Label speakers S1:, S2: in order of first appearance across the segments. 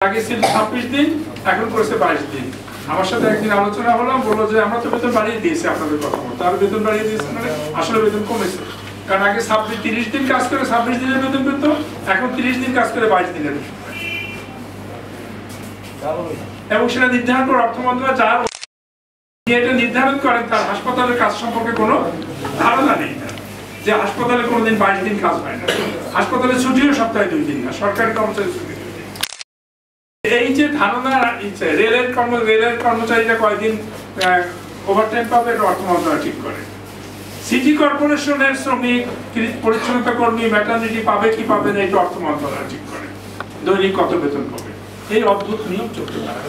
S1: আগে ছিল 26 দিন, এখন করেছে 22 দিন। আমার সাথে একদিন আলোচনা হলো, বললো যে আমরা তো বেতন বাড়িয়ে দিয়েছি আপনাদের কথা মতো। আর বেতন বাড়িয়ে দিয়েছে মানে আসলে বেতন কমেছে, কারণ আগে 30 দিন কাজ করে 26 দিনের বেতন পেত, এখন 30 দিন কাজ করে 22 দিনের বেতন পায়। এবং সেটা নির্ধারণ করে অর্থ মন্ত্রণালয়, যার এটা নির্ধারণ করেন তার হাসপাতালের কাজ সম্পর্কে কোনো ধারণা নেই, যে হাসপাতালে কোনোদিন 22 দিন কাজ হয় না। হাসপাতালে ছুটিও সপ্তাহে 2 দিন না, সরকারি কর্মচারী ছুটি। এই যে ধারণা, রেলের কর্মচারীরা কয়দিন ওভারটাইম পাবে, অর্থ মন্ত্রণালয় ঠিক করে। সিটি কর্পোরেশনের শ্রমিক, পরিচ্ছন্নতা কর্মী, ম্যাটারনিটি পাবে কি পাবে না, এটা অর্থ মন্ত্রণালয় ঠিক করে। দৈনিক কত বেতন পাবে, এই অদ্ভুত নিয়ম চলতে পারে।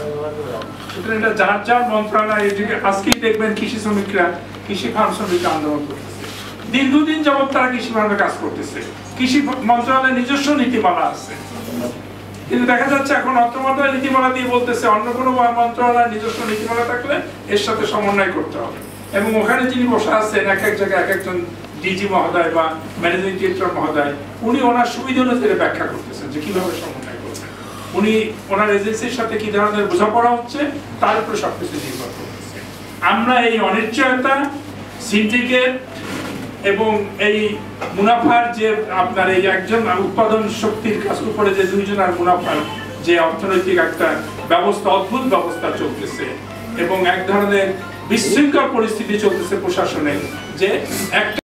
S1: সুতরাং এটা যার যার মন্ত্রণালয়। আজকেই দেখবেন কৃষি শ্রমিকরা, কৃষি ফার্ম শ্রমিকরা আন্দোলন করতেছে, দীর্ঘদিন যাবত তারা কৃষি ফার্মে কাজ করতেছে। কৃষি মন্ত্রণালয়ের নিজস্ব নীতিমালা আছে, কিন্তু দেখা যাচ্ছে এখন অর্থ মন্ত্রণালয় নীতিমালা দিয়ে বলতেছে অন্য কোনো মন্ত্রণালয়ের নিজস্ব নীতিমালা থাকলে এর সাথে সমন্বয় করতে হবে। এবং ওখানে যিনি বসে আছেন, এক এক জায়গায় এক একজন ডিজি মহোদয় বা ম্যানেজিং ডিরেক্টর মহোদয়, উনি ওনার সুবিধা অনুযায়ী ব্যাখ্যা করতেছেন যে কিভাবে সমন্বয় করছেন। উনি ওনার এজেন্সির সাথে কি ধরনের বোঝাপড়া হচ্ছে তার উপরে সবকিছু নির্ভর করতেছে। আমরা এই অনিশ্চয়তা, সিন্ডিকেট এবং এই মুনাফার যে আপনার এই একজন উৎপাদন শক্তির কাজ উপরে যে দুইজনের মুনাফার যে অর্থনৈতিক একটা ব্যবস্থা, অদ্ভুত ব্যবস্থা চলতেছে, এবং এক ধরনের বিশৃঙ্খল পরিস্থিতি চলতেছে প্রশাসনে, যে একটা